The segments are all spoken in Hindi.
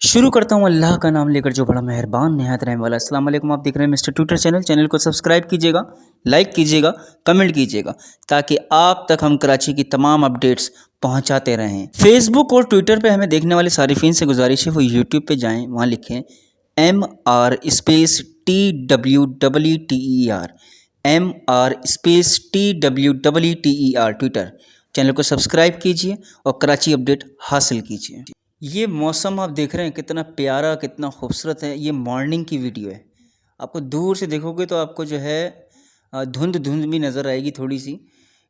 शुरू करता हूँ अल्लाह का नाम लेकर जो बड़ा मेहरबान नहायत रहने वाला। अस्सलाम वालेकुम। आप देख रहे हैं मिस्टर ट्विटर चैनल को सब्सक्राइब कीजिएगा, लाइक कीजिएगा, कमेंट कीजिएगा ताकि आप तक हम कराची की तमाम अपडेट्स पहुंचाते रहें। फेसबुक और ट्विटर पे हमें देखने वाले सारिफिन से गुजारिश है वो यूट्यूब पे जाएं, वहाँ लिखें MR_TWEER MR_TWEER ट्विटर चैनल को सब्सक्राइब कीजिए और कराची अपडेट हासिल कीजिए। ये मौसम आप देख रहे हैं कितना प्यारा कितना खूबसूरत है। ये मॉर्निंग की वीडियो है। आपको दूर से देखोगे तो आपको जो है धुंध धुंध भी नज़र आएगी थोड़ी सी।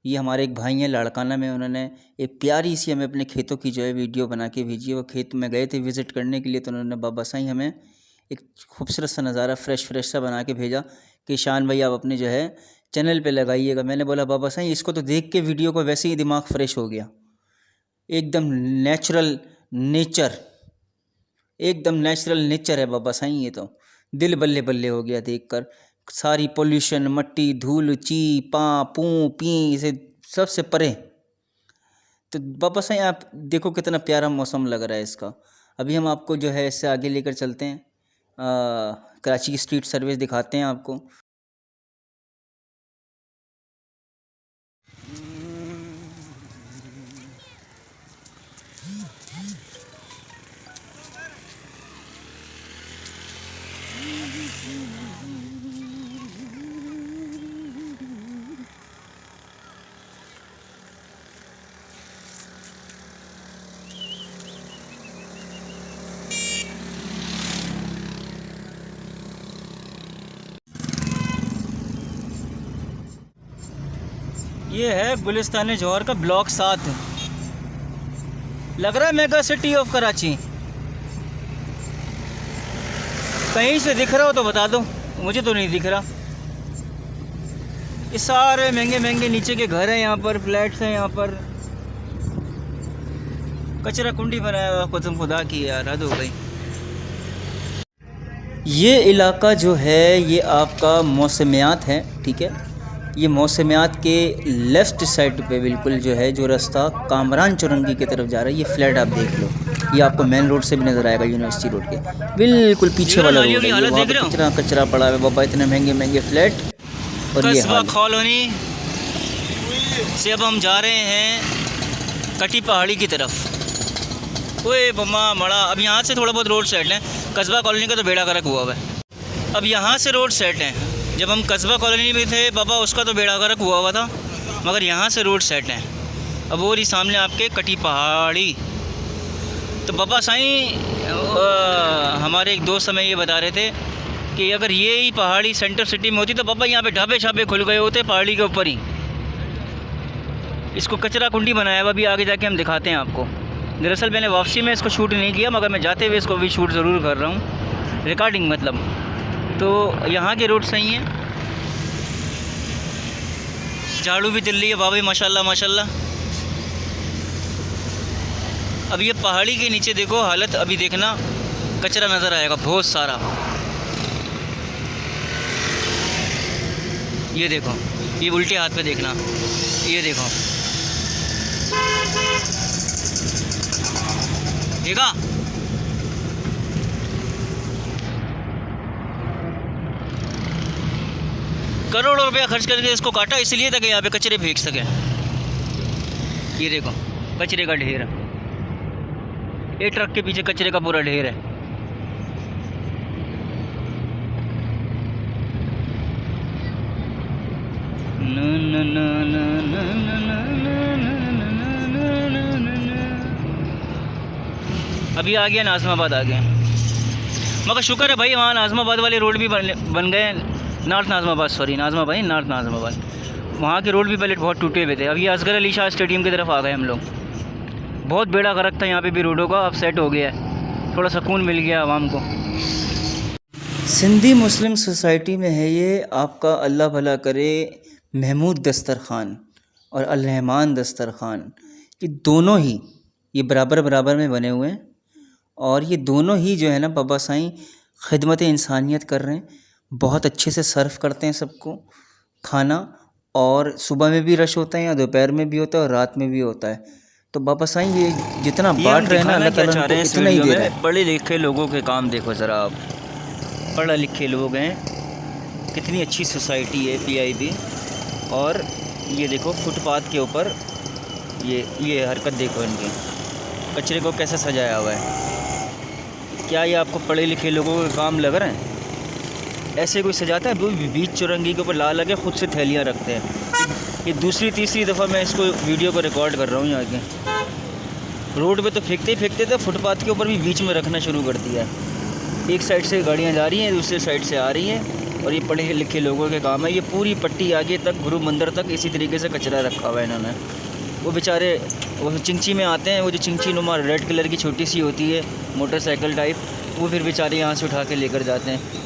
ये हमारे एक भाई हैं लाड़काना में, उन्होंने एक प्यारी सी हमें अपने खेतों की जो है वीडियो बना के भेजी है। वो खेत में गए थे विज़िट करने के लिए, तो उन्होंने बाबा साईं हमें एक खूबसूरत सा नज़ारा फ्रेश सा बना के भेजा कि शान भाई आप अपने जो है चैनल पे लगाइएगा। मैंने बोला बाबा साईं इसको तो देख के वीडियो को वैसे ही दिमाग फ्रेश हो गया। एकदम नेचुरल नेचर, एकदम नेचुरल नेचर है बाबा साईं। ये तो दिल बल्ले बल्ले हो गया देखकर। सारी पोल्यूशन, मट्टी, धूल, ची पा पू पी से सबसे परे। तो बाबा साईं आप देखो कितना प्यारा मौसम लग रहा है इसका। अभी हम आपको जो है इससे आगे लेकर चलते हैं, कराची की स्ट्रीट सर्विस दिखाते हैं आपको। ये है गुलिस्तान जौहर का ब्लॉक 7। लग रहा है मेगा सिटी ऑफ कराची। कहीं से दिख रहा हो तो बता दो, मुझे तो नहीं दिख रहा। ये सारे महंगे महंगे नीचे के घर हैं, यहाँ पर फ्लैट्स हैं, यहाँ पर कचरा कुंडी बनाया हुआ। कसम खुदा की यार हद हो गई। ये इलाका जो है ये आपका मौसमियात है, ठीक है। ये मौसमियात के लेफ़्ट साइड पे बिल्कुल जो है जो रास्ता कामरान चौरंगी की तरफ जा रहा है, ये फ्लैट आप देख लो। ये आपको मेन रोड से भी नज़र आएगा, यूनिवर्सिटी रोड के बिल्कुल पीछे वाला रोड है। वहाँ पे कितना कचरा पड़ा है बाबा, इतने महंगे महंगे फ्लैट। और ये कॉलोनी से अब हम जा रहे हैं कटी पहाड़ी की तरफ। ओए बम्मा मड़ा, अब यहाँ से थोड़ा बहुत रोड सेट है। कस्बा कॉलोनी का तो बेड़ा गर्क हुआ हुआ है। अब यहाँ से रोड सेट है। जब हम कस्बा कॉलोनी में थे बाबा उसका तो बेड़ा गर्क हुआ हुआ था, मगर यहाँ से रोड सेट है। अब वो रही सामने आपके कटी पहाड़ी। तो बाबा साईं हमारे एक दोस्त हमें ये बता रहे थे कि अगर ये ही पहाड़ी सेंटर सिटी में होती तो बाबा यहाँ पे ढाबे छाबे खुल गए होते पहाड़ी के ऊपर ही। इसको कचरा कुंडी बनाया हुआ, अभी आगे जाके हम दिखाते हैं आपको। दरअसल मैंने वापसी में इसको शूट नहीं किया, मगर मैं जाते हुए इसको भी शूट ज़रूर कर रहा हूँ, रिकॉर्डिंग मतलब। तो यहाँ के रोड सही हैं, झाड़ू भी दिल्ली है बाबा माशाल्लाह माशाल्लाह। अब ये पहाड़ी के नीचे देखो हालत, अभी देखना कचरा नज़र आएगा बहुत सारा। ये देखो, ये उल्टे हाथ पे देखना, ये देखो देखा। करोड़ों रुपया खर्च करके इसको काटा इसलिए ताकि यहाँ पे कचरे फेंक सके। ये देखो कचरे का ढेर, एक ट्रक के पीछे कचरे का पूरा ढेर है। अभी आ गया नाज़माबाद आ गया, मगर शुक्र है भाई वहाँ नाज़माबाद वाले रोड भी बन गए। नॉर्थ नाज़माबाद, सॉरी नाज़माबाद नहीं, नॉर्थ नाज़माबाद। वहाँ के रोड भी पहले बहुत टूटे हुए थे। अब ये असगर अली शाह स्टेडियम की तरफ आ गए हम लोग। बहुत बेड़ा गर्क था यहाँ पे भी रोडों का, अब सेट हो गया है, थोड़ा सुकून मिल गया आवाम को। सिंधी मुस्लिम सोसाइटी में है ये आपका, अल्लाह भला करे, महमूद दस्तरखान और अल-रहमान दस्तरखान। ये दोनों ही ये बराबर बराबर में बने हुए हैं और ये दोनों ही जो है ना बाबा साईं खिदमत इंसानियत कर रहे हैं। बहुत अच्छे से सर्व करते हैं सबको खाना, और सुबह में भी रश होता है या दोपहर में भी होता है और रात में भी होता है। तो बाबा साईं ये जितना ये बांट हम रहे हैं ना, दिखाना अल्लाह क्या ताला चाह उनको रहे हैं इस इतना ही वीडियो दे रहा में, है। पढ़े लिखे लोगों के काम देखो ज़रा आप। पढ़े लिखे लोग हैं, कितनी अच्छी सोसाइटी है पीआईबी। और ये देखो फुटपाथ के ऊपर ये हरकत देखो इनकी, कचरे को कैसे सजाया हुआ है। क्या ये आपको पढ़े लिखे लोगों के काम लग रहे हैं? ऐसे कोई सजाता है? वो बीच चौरंगी के ऊपर ला लगे खुद से थैलियाँ रखते हैं। ये दूसरी तीसरी दफ़ा मैं इसको वीडियो को रिकॉर्ड कर रहा हूँ यहाँ के। रोड पे तो फेंकते ही फेंकते थे, फुटपाथ के ऊपर भी बीच में रखना शुरू कर दिया है। एक साइड से गाड़ियाँ जा रही हैं, दूसरी साइड से आ रही हैं, और ये पढ़े लिखे लोगों के काम है। ये पूरी पट्टी आगे तक गुरु मंदिर तक इसी तरीके से कचरा रखा हुआ है इन्होंने। वो बेचारे वो चिंची में आते हैं, वो जो चिंची नुमा रेड कलर की छोटी सी होती है मोटरसाइकिल टाइप, वो फिर बेचारे यहाँ से उठा के लेकर जाते हैं।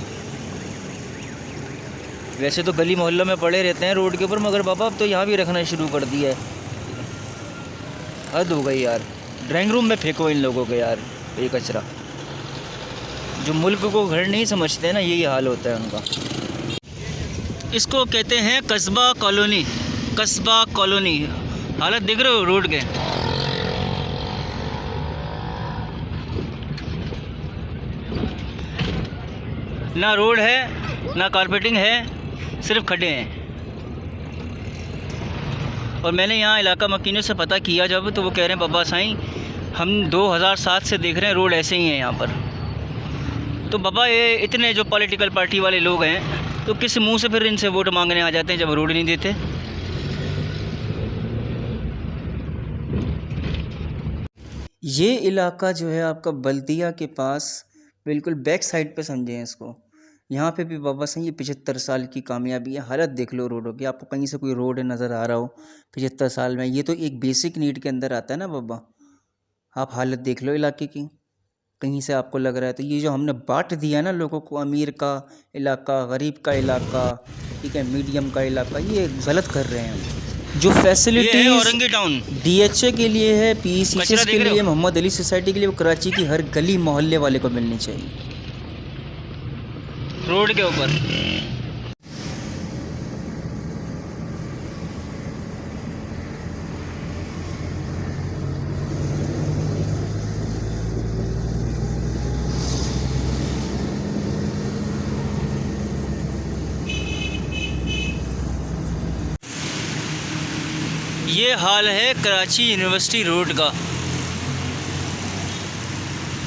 वैसे तो गली मोहल्लों में पड़े रहते हैं रोड के ऊपर, मगर बाबा अब तो यहाँ भी रखना शुरू कर दिया है। हद हो गई यार। ड्राइंग रूम में फेंको इन लोगों के यार ये कचरा। जो मुल्क को घर नहीं समझते हैं ना, यही हाल होता है उनका। इसको कहते हैं कस्बा कॉलोनी। कस्बा कॉलोनी हालत देख रहे हो रोड के। ना रोड है ना कारपेटिंग है, सिर्फ खड्डे हैं। और मैंने यहाँ इलाका मकीनों से पता किया जब, तो वो कह रहे हैं बाबा साईं हम 2007 से देख रहे हैं रोड ऐसे ही हैं यहाँ पर। तो बाबा ये इतने जो पॉलिटिकल पार्टी वाले लोग हैं, तो किस मुंह से फिर इनसे वोट मांगने आ जाते हैं जब रोड नहीं देते? ये इलाका जो है आपका बल्दिया के पास बिल्कुल बैक साइड पे समझें इसको। यहाँ पे भी बाबा साईं ये 75 साल की कामयाबी है। हालत देख लो रोडों की। आपको कहीं से कोई रोड नज़र आ रहा हो 75 साल में? ये तो एक बेसिक नीड के अंदर आता है ना बाबा। आप हालत देख लो इलाके की, कहीं से आपको लग रहा है? तो ये जो हमने बांट दिया ना लोगों को, अमीर का इलाका, गरीब का इलाका, ठीक है, मीडियम का इलाका, ये गलत कर रहे हैं हम। जो फैसिलिटीज औरंगी टाउन DHA के लिए है, PCCS के लिए, मोहम्मद अली सोसाइटी के लिए, वो कराची की हर गली मोहल्ले वाले को मिलनी चाहिए रोड के ऊपर। ये हाल है कराची यूनिवर्सिटी रोड का।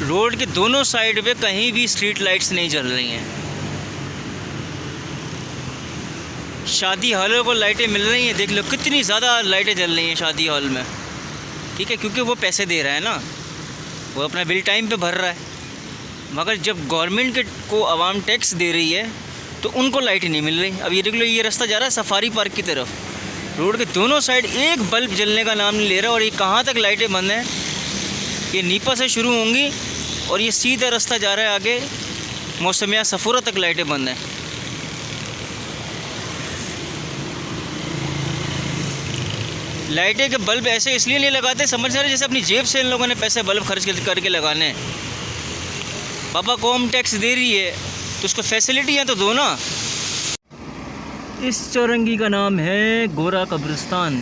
रोड के दोनों साइड पे कहीं भी स्ट्रीट लाइट्स नहीं जल रही हैं। शादी हॉलों को लाइटें मिल रही हैं, देख लो कितनी ज़्यादा लाइटें जल रही हैं शादी हॉल में, ठीक है, क्योंकि वो पैसे दे रहा है ना, वो अपना बिल टाइम पे भर रहा है। मगर जब गवर्नमेंट को आवाम टैक्स दे रही है तो उनको लाइटें नहीं मिल रही। अब ये देख लो, ये रास्ता जा रहा है सफारी पार्क की तरफ, रोड के दोनों साइड एक बल्ब जलने का नाम नहीं ले रहा। और ये कहाँ तक लाइटें बंद हैं? ये नीपा से शुरू होंगी और ये सीधा रास्ता जा रहा है आगे मौसमिया सफूरा तक लाइटें बंद हैं। लाइटें के बल्ब ऐसे इसलिए नहीं लगाते, समझ रहे जैसे अपनी जेब से इन लोगों ने पैसे बल्ब खर्च करके लगाने हैं। बाबा कौम टैक्स दे रही है तो उसको फैसिलिटियाँ तो दो ना। इस चौरंगी का नाम है गोरा कब्रिस्तान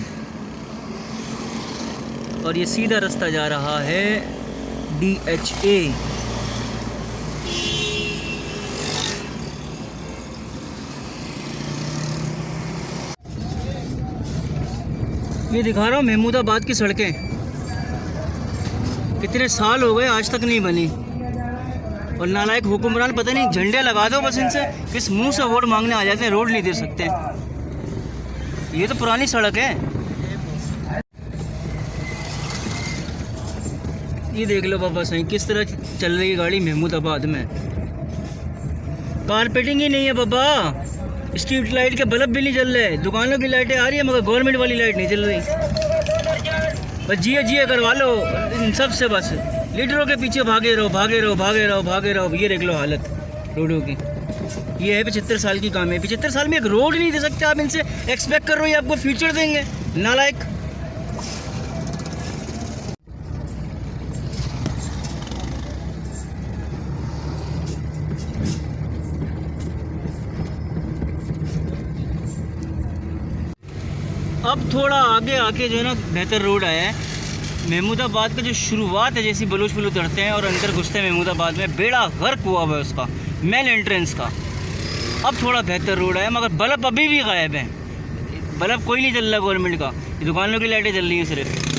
और ये सीधा रास्ता जा रहा है DHA। ये दिखा रहा हूँ महमूदाबाद की सड़कें, कितने साल हो गए आज तक नहीं बनी। और नालायक हुक्मरान पता नहीं झंडे लगा दो बस इनसे, किस मुंह से वोट मांगने आ जाते हैं, रोड नहीं दे सकते। ये तो पुरानी सड़क है। ये देख लो बाबा साईं किस तरह चल रही है गाड़ी महमूदाबाद में। कारपेटिंग ही नहीं है बाबा, स्ट्रीट लाइट के बल्ब भी नहीं जल रहे। दुकानों की लाइटें आ रही है मगर गवर्नमेंट वाली लाइट नहीं जल रही। बस जिए जिए करवा लो इन सब से, बस लीडरों के पीछे भागे रहो भागे रहो भागे रहो भागे रहो। ये देख लो हालत रोडों की। ये है 75 साल की काम है। 75 साल में एक रोड नहीं दे सकते आप, इनसे एक्सपेक्ट कर रहे हो ये आपको फ्यूचर देंगे? नालायक। अब थोड़ा आगे आके जो है ना बेहतर रोड आया है, महमूदाबाद का जो शुरुआत है, जैसी बलूच पुल उतरते हैं और अंदर घुसते हैं महमूदाबाद में, बेड़ा गर्क हुआ हुआ है उसका मेन एंट्रेंस का। अब थोड़ा बेहतर रोड है, मगर बल्ब अभी भी गायब है। बल्ब कोई नहीं चल रहा गवर्नमेंट का, दुकानों की लाइटें चल रही हैं सिर्फ।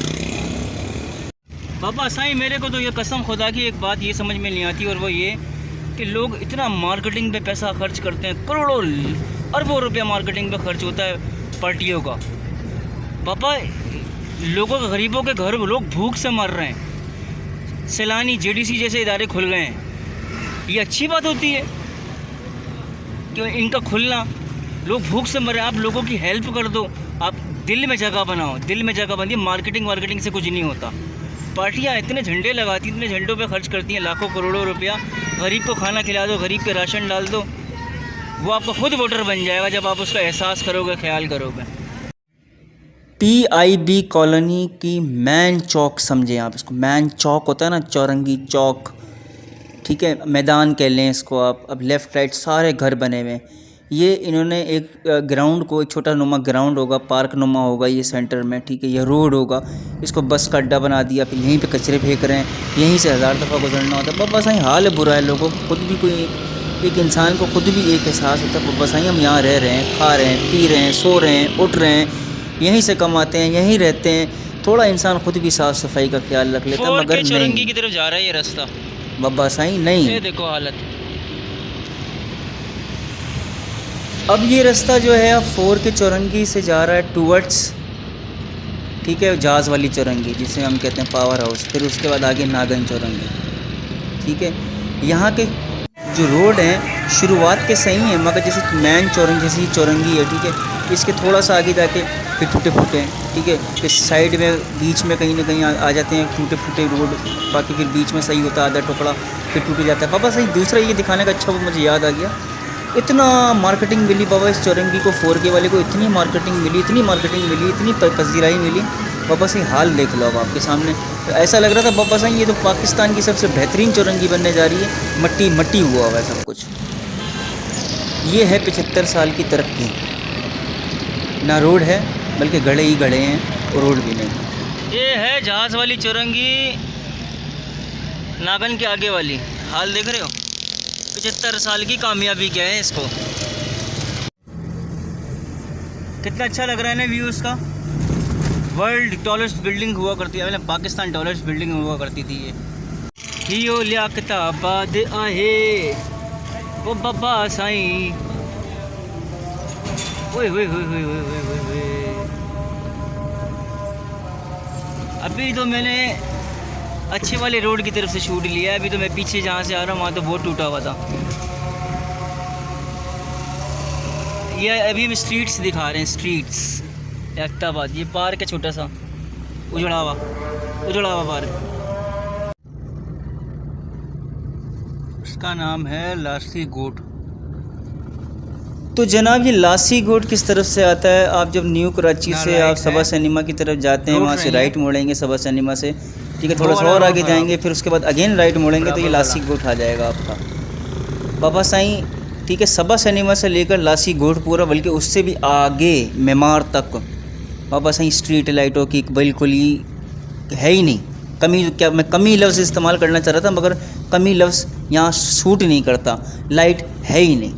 बाबा साईं, मेरे को तो ये कसम खुदा की एक बात ये समझ में नहीं आती, और वो ये कि लोग इतना मार्केटिंग पे पैसा खर्च करते हैं, करोड़ों अरबों रुपया मार्केटिंग पे खर्च होता है पार्टियों का। पापा, लोगों के, गरीबों के घर लोग भूख से मर रहे हैं, सैलानी जेडीसी जैसे इदारे खुल गए हैं। ये अच्छी बात होती है कि इनका खुलना, लोग भूख से मर रहे हैं। आप लोगों की हेल्प कर दो, आप दिल में जगह बनाओ, दिल में जगह बनिए। मार्केटिंग से कुछ नहीं होता। पार्टियाँ इतने झंडे लगाती, इतने झंडों पे खर्च करती हैं लाखों करोड़ों रुपया। गरीब को खाना खिला दो, गरीब पे राशन डाल दो, वो आपका खुद वोटर बन जाएगा जब आप उसका एहसास करोगे, ख्याल करोगे। PIB कॉलोनी की मैन चौक समझें आप इसको। मैन चौक होता है ना, चौरंगी चौक, ठीक है, मैदान कह लें इसको आप। अब लेफ़्ट राइट सारे घर बने हुए हैं। ये इन्होंने एक ग्राउंड को, एक छोटा नुमा ग्राउंड होगा, पार्क नुमा होगा ये सेंटर में, ठीक है, ये रोड होगा, इसको बस का अड्डा बना दिया। फिर यहीं पे कचरे फेंक रहे हैं, यहीं से 1000 दफ़ा गुजरना होता है। बाबा साईं, हाल बुरा है लोगों को, खुद भी कोई एक इंसान को खुद भी एक एहसास होता है, बाबा साईं हम यहाँ रह रहे हैं, खा रहे हैं, पी रहे हैं, सो रहे हैं, उठ रहे हैं, यहीं से कमाते हैं, यहीं रहते हैं। थोड़ा इंसान खुद भी साफ़ सफाई का ख्याल रख लेता है, मगर चौरंगी की तरफ जा रहा है ये रास्ता। बाबा साईं नहीं, ये देखो हालत। अब ये रास्ता जो है अब 4 के चौरंगी से जा रहा है टूवर्ड्स, ठीक है, जहाज़ वाली चौरंगी जिसे हम कहते हैं पावर हाउस। फिर उसके बाद आगे नागन चौरंगी, ठीक है। यहाँ के जो रोड हैं शुरुआत के सही हैं, मगर जैसे मैन चौरंगी जैसी चौरंगी है, ठीक है, इसके थोड़ा सा आगे जाके फिर टूटे फूटे हैं, ठीक है। फिर साइड में बीच में कहीं ना कहीं आ जाते हैं टूटे फूटे रोड, बाकी फिर बीच में सही होता है आधा टुकड़ा, फिर टूट जाता है। पापा सही, दूसरा ये दिखाने का अच्छा वो मुझे याद आ गया, इतना मार्केटिंग मिली बाबा इस चौरंगी को, 4K वाले को इतनी मार्केटिंग मिली, इतनी पजीराई मिली। बाबा सही हाल देख लो अब आपके सामने, तो ऐसा लग रहा था बाबा सही ये तो पाकिस्तान की सबसे बेहतरीन चौरंगी बनने जा रही है। मट्टी मट्टी हुआ हुआ है सब कुछ। ये है 75 साल की तरक्की। ना रोड है बल्कि गड़े ही गड़े हैं, और रोड भी नहीं। ये है जहाज़ वाली चौरंगी, नागन के आगे वाली। हाल देख रहे हो, 75 साल की कामयाबी क्या है इसको। कितना अच्छा लग रहा है ना व्यू इसका। वर्ल्ड टॉलेस्ट बिल्डिंग हुआ करती है, मतलब पाकिस्तान टॉलेस्ट बिल्डिंग हुआ करती थी ये। हियो लियाकताबाद आहे ओ बाबा साईं, ओए होए होए होए होए होए होए। अभी तो मैंने अच्छे वाले रोड की तरफ से शूट लिया है। अभी तो मैं पीछे जहाँ से आ रहा हूँ वहाँ तो बहुत टूटा हुआ था। ये अभी हम स्ट्रीट्स दिखा रहे हैं, स्ट्रीट्स लियाकताबाद। ये पार्क है छोटा सा, उजड़ा हुआ पार्क। उसका नाम है लासी गोट। तो जनाब ये लासी गोट किस तरफ से आता है? आप जब न्यू कराची से आप सबा सिनेमा की तरफ जाते हैं, वहाँ से राइट मोड़ेंगे सबा सिनेमा से, ठीक है, थोड़ा सा और आगे जाएंगे, फिर उसके बाद अगेन राइट मोड़ेंगे तो ये लासी गोट आ जाएगा आपका बाबा साईं, ठीक है। सबा सिनेमा से लेकर लासी गोट पूरा, बल्कि उससे भी आगे मेमार तक बाबा साईं स्ट्रीट लाइटों की बिल्कुल ही है ही नहीं कमी। क्या मैं कमी लफ्ज़ इस्तेमाल करना चाह रहा था, मगर कमी लफ्ज़ यहाँ सूट नहीं करता। लाइट है ही नहीं,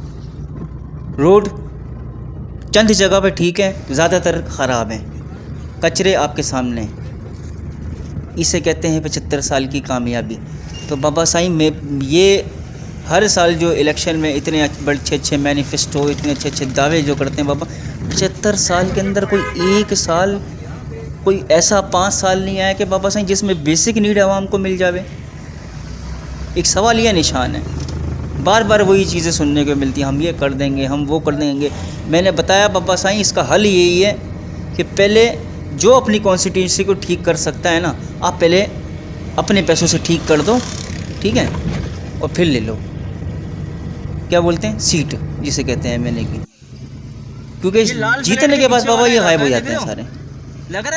रोड चंद जगह पे ठीक है, ज़्यादातर ख़राब हैं, कचरे आपके सामने। इसे कहते हैं 75 साल की कामयाबी। तो बाबा साईं में ये हर साल जो इलेक्शन में इतने अच्छे मैनिफेस्टो, इतने अच्छे दावे जो करते हैं बाबा, 75 साल के अंदर कोई एक साल, कोई ऐसा 5 साल नहीं आया कि बाबा साईं जिसमें बेसिक नीड आवाम को मिल जावे। एक सवाल यह निशान है, बार बार वही चीज़ें सुनने को मिलती हैं, हम ये कर देंगे, हम वो कर देंगे। मैंने बताया बाबा साईं इसका हल यही है कि पहले जो अपनी कॉन्स्टिट्यूंसी को ठीक कर सकता है ना, आप पहले अपने पैसों से ठीक कर दो, ठीक है, और फिर ले लो, क्या बोलते हैं, सीट जिसे कहते हैं मैंने की। क्योंकि जीतने के बाद बाबा ये गायब हो जाते हैं सारे।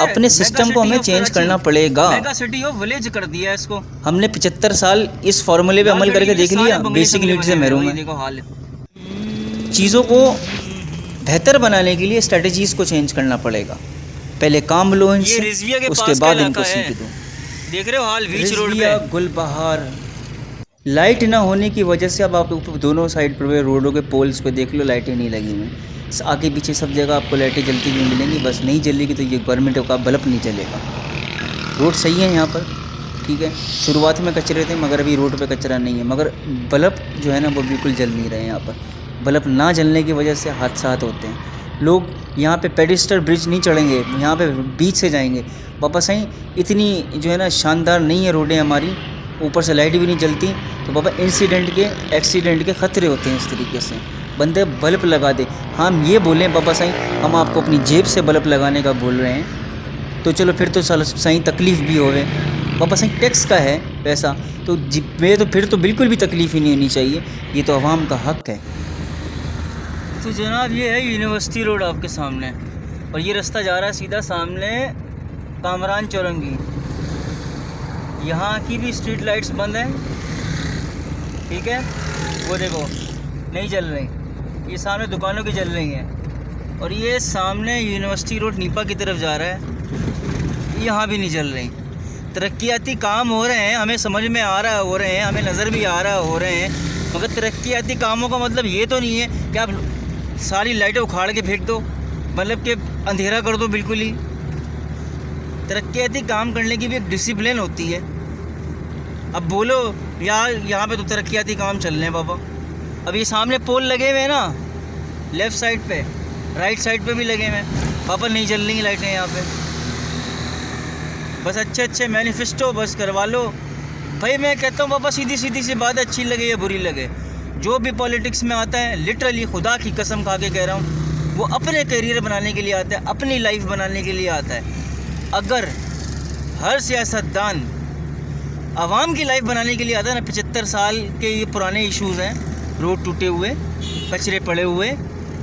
अपने सिस्टम को हमें चेंज करना पड़ेगा। मेगा सिटी ऑफ विलेज कर दिया इसको हमने 75 साल इस फॉर्मूले पे अमल करके देख लिया, बेसिक नीड से महरूम है। चीज़ों को बेहतर बनाने के लिए स्ट्रेटजीज़ को चेंज करना पड़ेगा। पहले काम लो ये इनसे, रिजविया के उसके पास का बाद इलाका इनको है, सीख दो। देख रहे हो हाल बीच रोड रिजविया, पे। गुलबहार, लाइट ना होने की वजह से अब आप दोनों साइड पर रोडों के पोल्स पे देख लो, लाइटें नहीं लगी हुई हैं। आगे पीछे सब जगह आपको लाइटें जलती हुई मिलेंगी, बस नहीं जलेगी तो ये गवर्नमेंट का बल्ब नहीं जलेगा। रोड सही है यहाँ पर, ठीक है, शुरुआत में कचरे थे मगर अभी रोड पे कचरा नहीं है, मगर बल्ब जो है ना वो बिल्कुल जल नहीं रहे हैं यहाँ पर। बल्ब ना जलने की वजह से हादसात होते हैं। लोग यहाँ पे पेडिस्टर ब्रिज नहीं चढ़ेंगे, यहाँ पे बीच से जाएंगे। बाबा साईं इतनी जो है ना शानदार नहीं है रोडें हमारी, ऊपर से लाइट भी नहीं जलती, तो बाबा एक्सीडेंट के ख़तरे होते हैं इस तरीके से। बंदे बल्ब लगा दे, हम ये बोलें बाबा साईं हम आपको अपनी जेब से बल्ब लगाने का बोल रहे हैं तो चलो फिर तो सही तकलीफ़ भी होवे। बाबा साईं टैक्स का है पैसा, तो तो फिर तो बिल्कुल भी तकलीफ़ ही नहीं होनी चाहिए, ये तो आवाम का हक़ है। तो जनाब ये है यूनिवर्सिटी रोड आपके सामने, और ये रास्ता जा रहा है सीधा सामने कामरान चौरंगी। यहाँ की भी स्ट्रीट लाइट्स बंद हैं, ठीक है, वो देखो नहीं जल रही, ये सामने दुकानों की जल रही हैं। और ये सामने यूनिवर्सिटी रोड नीपा की तरफ जा रहा है, यहाँ भी नहीं जल रही। तरक्याती काम हो रहे हैं, हमें समझ में आ रहा है हो रहे हैं, हमें नज़र भी आ रहा है हो रहे हैं, मगर तरक्याती कामों का मतलब ये तो नहीं है कि आप सारी लाइटें उखाड़ के फेंक दो, मतलब कि अंधेरा कर दो बिल्कुल ही। तरक्याती काम करने की भी एक डिसिप्लिन होती है। अब बोलो यार यहाँ पे तो तरक्याती काम चल रहे हैं बाबा, अब ये सामने पोल लगे हुए हैं ना, लेफ़्ट साइड पे, राइट साइड पे भी लगे हुए हैं, पापा नहीं जल रही लाइटें यहाँ पे। बस अच्छे मैनिफेस्टो बस करवा लो भाई। मैं कहता हूँ बाबा सीधी सी बात, अच्छी लगे या बुरी लगे, जो भी पॉलिटिक्स में आता है, लिटरली खुदा की कसम खा के कह रहा हूँ, वो अपने करियर बनाने के लिए आता है, अपनी लाइफ बनाने के लिए आता है। अगर हर सियासतदान आवाम की लाइफ बनाने के लिए आता है ना, 75 साल के ये पुराने इश्यूज़ हैं, रोड टूटे हुए, कचरे पड़े हुए,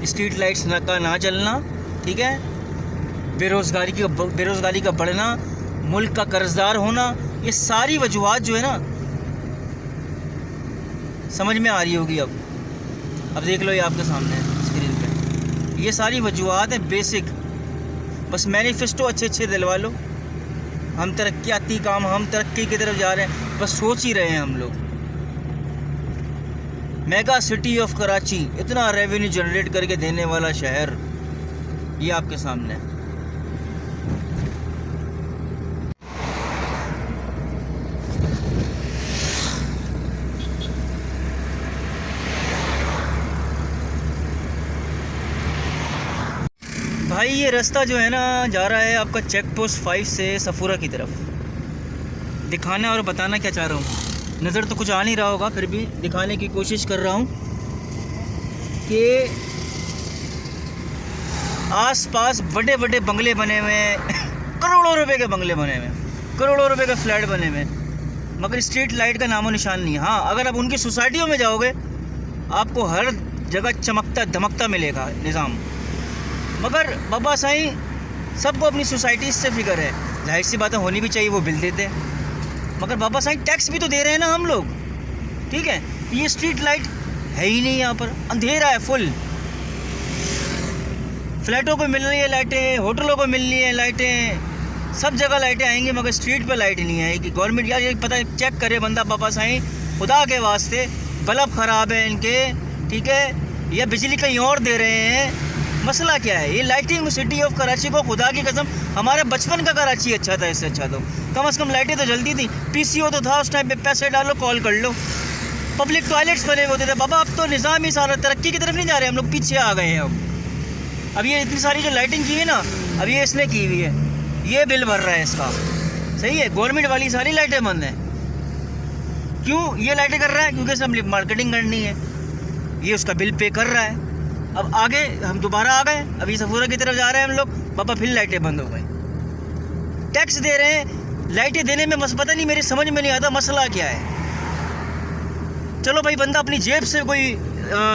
स्ट्रीट लाइट्स का ना चलना, ठीक है, बेरोज़गारी का बढ़ना, मुल्क का कर्जदार होना, ये सारी वजूहात जो है ना समझ में आ रही होगी। अब देख लो ये आपके सामने है स्क्रीन पे, ये सारी वजूहात हैं बेसिक। बस मैनिफेस्टो अच्छे दिलवा लो, हम तरक्याती काम, हम तरक्की की तरफ जा रहे हैं, बस सोच ही रहे हैं हम लोग। मेगा सिटी ऑफ कराची, इतना रेवेन्यू जनरेट करके देने वाला शहर, ये आपके सामने है। भाई ये रास्ता जो है ना जा रहा है आपका चेक पोस्ट 5 से सफूरा की तरफ। दिखाना और बताना क्या चाह रहा हूँ, नज़र तो कुछ आ नहीं रहा होगा, फिर भी दिखाने की कोशिश कर रहा हूँ कि आसपास बड़े बड़े बंगले बने हुए हैं करोड़ों रुपए के बंगले बने हुए हैं, करोड़ों रुपए के फ्लैट बने हुए हैं, मगर स्ट्रीट लाइट का नामो निशान नहीं। हाँ, अगर आप उनकी सोसाइटियों में जाओगे आपको हर जगह चमकता धमकता मिलेगा निज़ाम, मगर बाबा साईं सबको अपनी सोसाइटी से फिक्र है, जाहिर सी बातें होनी भी चाहिए, वो बिल देते, मगर बाबा साईं टैक्स भी तो दे रहे हैं ना हम लोग, ठीक है। ये स्ट्रीट लाइट है ही नहीं, यहाँ पर अंधेरा है फुल। फ्लैटों को मिल रही है लाइटें, होटलों को मिल रही है लाइटें, सब जगह लाइटें आएंगी, मगर स्ट्रीट पर लाइट नहीं आएगी। गवर्नमेंट यार ये पता है, चेक करे बंदा बाबा साईं खुदा के वास्ते, बल्ब ख़राब है इनके, ठीक है, या बिजली कहीं और दे रहे हैं, मसला क्या है। ये लाइटिंग सिटी ऑफ कराची को खुदा की कसम, हमारे बचपन का कराची अच्छा था, इससे अच्छा तो कम से कम लाइटें तो जलती थी, पीसीओ तो था उस टाइम पे, पैसे डालो कॉल कर लो, पब्लिक टॉयलेट्स बने होते थे। बाबा अब तो निज़ाम ही सारा तरक्की की तरफ नहीं जा रहे, हम लोग पीछे आ गए हैं। अब ये इतनी सारी जो लाइटिंग की है ना, अब ये इसने की हुई है, ये बिल भर रहा है इसका, सही है। गवर्नमेंट वाली सारी लाइटें बंद हैं, क्यों ये लाइटें कर रहा है? क्योंकि इसने मार्केटिंग करनी है, ये उसका बिल पे कर रहा है। अब आगे हम दोबारा आ गए, अभी सफूरा की तरफ जा रहे हैं हम लोग, पापा फिर लाइटें बंद हो गई। टैक्स दे रहे हैं, लाइटें देने में पता नहीं, मेरी समझ में नहीं आता मसला क्या है। चलो भाई, बंदा अपनी जेब से कोई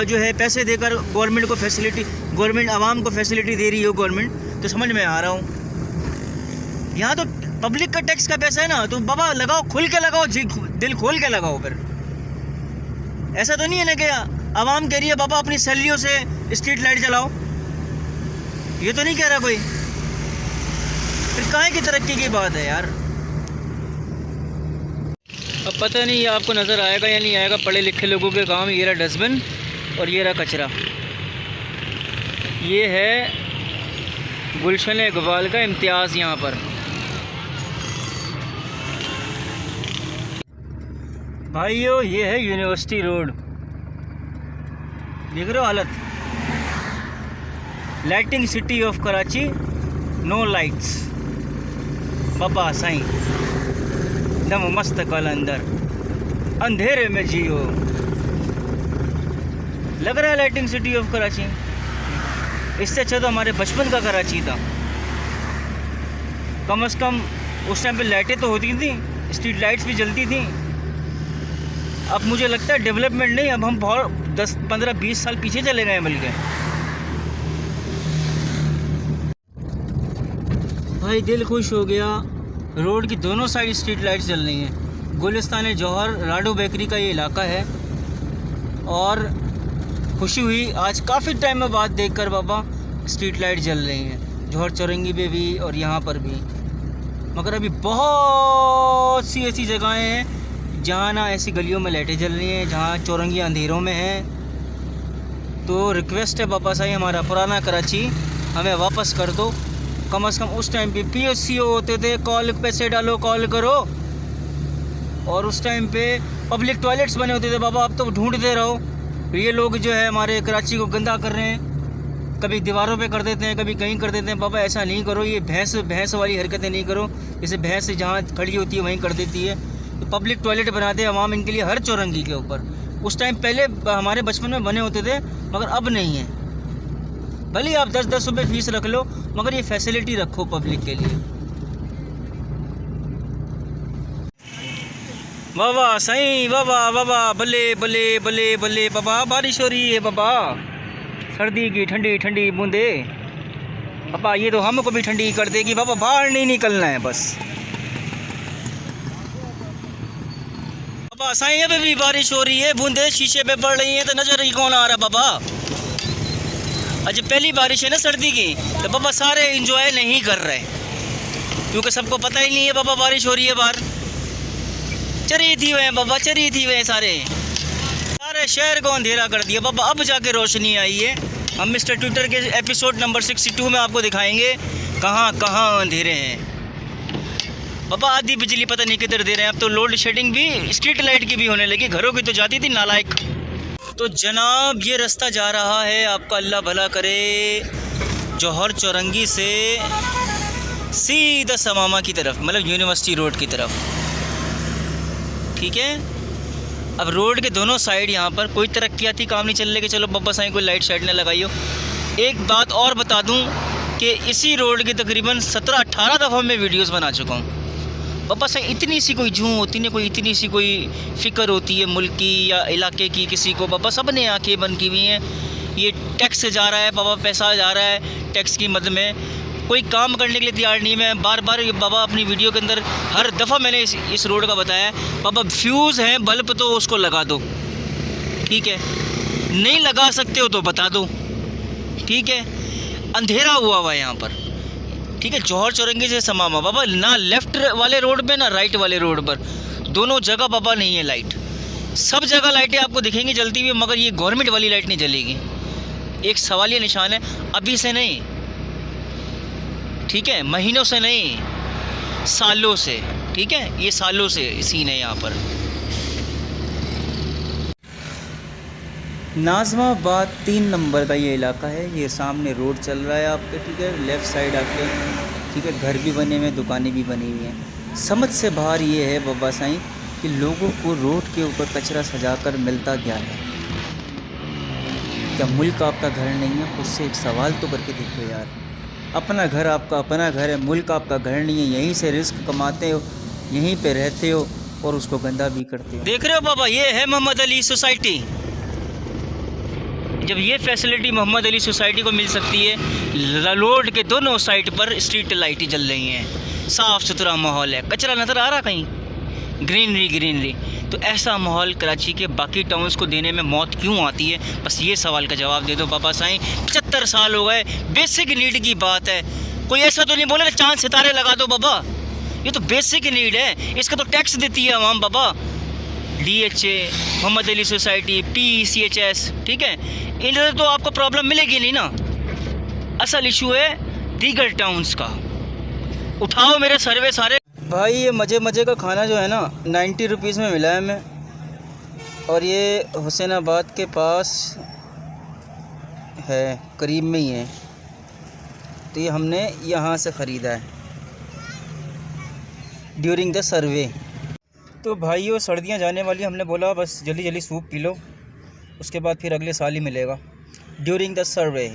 जो है पैसे देकर गवर्नमेंट को फैसिलिटी, गवर्नमेंट आवाम को फैसिलिटी दे रही हो गवर्नमेंट, तो समझ में आ रहा हूँ। यहाँ तो पब्लिक का टैक्स का पैसा है ना, तो बाबा लगाओ, खुल के लगाओ, दिल खोल के लगाओ। फिर ऐसा तो नहीं है ना कि आवाम कह रही है बाबा अपनी सैलरियों से स्ट्रीट लाइट जलाओ, ये तो नहीं कह रहा कोई। फिर काहे की तरक्की की बात है यार। अब पता नहीं ये आपको नज़र आएगा या नहीं आएगा, पढ़े लिखे लोगों के काम। ये रहा डस्टबिन और ये रहा कचरा। ये है गुलशन इकबाल का इम्तियाज़ यहाँ पर। भाइयों ये है यूनिवर्सिटी रोड, देख रहे हो हालत। Lighting city of Karachi, no lights. Baba Sain दम मस्त कलंदर, अंधेरे में जियो। लग रहा है लाइटिंग सिटी ऑफ कराची। इससे अच्छा तो हमारे बचपन का कराची था। कम से कम उस टाइम पे लाइटें तो होती थी, स्ट्रीट लाइट्स भी जलती थी। अब मुझे लगता है डेवलपमेंट नहीं, अब हम बहुत 10, 15, 20 साल पीछे चले गए बल्कि। भाई दिल खुश हो गया, रोड की दोनों साइड स्ट्रीट लाइट्स जल रही हैं। गुलिस्तान जौहर राडो बेकरी का ये इलाका है और खुशी हुई आज काफ़ी टाइम में बाद देखकर बाबा स्ट्रीट लाइट जल रही हैं, जौहर चौरंगी पे भी और यहाँ पर भी। मगर अभी बहुत सी ऐसी जगहें हैं जहाँ ना ऐसी गलियों में लाइटें जल रही हैं, जहाँ चौरंगी अंधेरों में हैं। तो रिक्वेस्ट है बाबा साईं, हमारा पुराना कराची हमें वापस कर दो। कम से कम उस टाइम पे PSCO होते थे, कॉल पैसे डालो कॉल करो, और उस टाइम पे पब्लिक टॉयलेट्स बने होते थे बाबा। अब तो ढूंढते रहो। ये लोग जो है हमारे कराची को गंदा कर रहे हैं, कभी दीवारों पे कर देते हैं, कभी कहीं कर देते हैं। बाबा ऐसा नहीं करो, ये भैंस वाली हरकतें नहीं करो। जैसे भैंस जहाँ खड़ी होती है वहीं कर देती है। तो पब्लिक टॉयलेट बनाते हैं अवाम इनके लिए हर चौरंगी के ऊपर। उस टाइम पहले हमारे बचपन में बने होते थे, मगर अब नहीं है। भले आप 10-10 रुपये फ़ीस रख लो, मगर ये फैसिलिटी रखो पब्लिक के लिए। वाह वाह सही, वाह वाह वाह वाह, बल्ले बल्ले बल्ले बल्ले बाबा। बारिश हो रही है बाबा, सर्दी की ठंडी ठंडी बूंदे बाबा। ये तो हमको भी ठंडी कर देगी बाबा, बाहर नहीं निकलना है बस। बाबा साईं अभी भी बारिश हो रही है, बूंदे शीशे पे पड़ रही हैं, तो नजर ही कौन आ रहा बाबा। आज पहली बारिश है ना सर्दी की, तो बाबा सारे एंजॉय नहीं कर रहे, क्योंकि सबको पता ही नहीं है बाबा बारिश हो रही है बाहर। चरी थी वह बाबा, चरी थी वह सारे शहर को अंधेरा कर दिया बाबा। अब जाके रोशनी आई है। हम मिस्टर ट्विटर के एपिसोड नंबर 62 में आपको दिखाएंगे कहाँ कहाँ अंधेरे हैं बाबा। आधी बिजली पता नहीं किधर दे रहे हैं। अब तो लोड शेडिंग भी स्ट्रीट लाइट की भी होने लगी, घरों की तो जाती थी नालायक। तो जनाब ये रास्ता जा रहा है, आपका अल्लाह भला करे, जौहर चौरंगी से सीधा समामा की तरफ, मतलब यूनिवर्सिटी रोड की तरफ। ठीक है, अब रोड के दोनों साइड यहाँ पर कोई तरक्याती काम नहीं चल रहे कि चलो बाबा साईं कोई लाइट शाइट ने लगाई हो। एक बात और बता दूँ कि इसी रोड की तकरीबन 17-18 दफ़ा मैं वीडियोस बना चुका हूँ। बाबा साईं इतनी सी कोई जूँ होती नहीं, कोई इतनी सी कोई फ़िक्र होती है मुल्क की या इलाके की किसी को। बाबा सब ने आँखें बंद की हुई हैं। ये टैक्स जा रहा है बाबा, पैसा जा रहा है टैक्स की मद में, कोई काम करने के लिए तैयार नहीं। मैं बार बार बाबा अपनी वीडियो के अंदर हर दफ़ा मैंने इस रोड का बताया, बाबा फ्यूज़ हैं बल्ब तो उसको लगा दो, ठीक है, नहीं लगा सकते हो तो बता दो, ठीक है। अंधेरा हुआ हुआ है यहाँ पर, ठीक है। जौहर चौरंगी से समामा बाबा, ना लेफ़्ट वाले रोड पे ना राइट वाले रोड पर, दोनों जगह बाबा नहीं है लाइट। सब जगह लाइटें आपको दिखेंगी जलती हुई, मगर ये गवर्नमेंट वाली लाइट नहीं जलेगी। एक सवालिया निशान है, अभी से नहीं, ठीक है, महीनों से नहीं, सालों से, ठीक है, ये सालों से सीन है यहाँ पर। नाज़माबाद 3 नंबर का ये इलाका है। ये सामने रोड चल रहा है आपके, ठीक है, लेफ़्ट साइड आपके, ठीक है, घर भी बने हुए हैं, दुकानें भी बनी हुई हैं। समझ से बाहर ये है बाबा साईं कि लोगों को रोड के ऊपर कचरा सजाकर मिलता क्या है। क्या मुल्क आपका घर नहीं है? खुद से एक सवाल तो करके देखो यार। अपना घर आपका अपना घर है, मुल्क आपका घर नहीं है। यहीं से रिस्क कमाते हो, यहीं पे रहते हो और उसको गंदा भी करते हो। देख रहे हो बाबा, ये है मोहम्मद अली सोसाइटी। जब ये फैसिलिटी मोहम्मद अली सोसाइटी को मिल सकती है, रोड के दोनों साइड पर स्ट्रीट लाइटें जल रही हैं, साफ़ सुथरा माहौल है, कचरा नज़र आ रहा कहीं, ग्रीनरी। तो ऐसा माहौल कराची के बाकी टाउन्स को देने में मौत क्यों आती है? बस ये सवाल का जवाब दे दो बाबा साईं। 75 साल हो गए, बेसिक नीड की बात है, कोई ऐसा तो नहीं बोले ना चांद सितारे लगा दो बाबा, ये तो बेसिक नीड है, इसका तो टैक्स देती है आवाम बाबा। DHA, Mohammad Ali society, PCHS, ठीक है, इनसे तो आपको प्रॉब्लम मिलेगी नहीं ना। असल इशू है दीगर टाउन्स का। उठाओ मेरे सर्वे सारे। भाई ये मज़े मज़े का खाना जो है ना 90 रुपीज़ में मिला है हमें, और ये हुसैनाबाद के पास है, करीब में ही है, तो ये हमने यहाँ से ख़रीदा है ड्यूरिंग द सर्वे। तो भाइयों सर्दियाँ जाने वाली, हमने बोला बस जल्दी जल्दी सूप पी लो, उसके बाद फिर अगले साल ही मिलेगा ड्यूरिंग द सर्वे।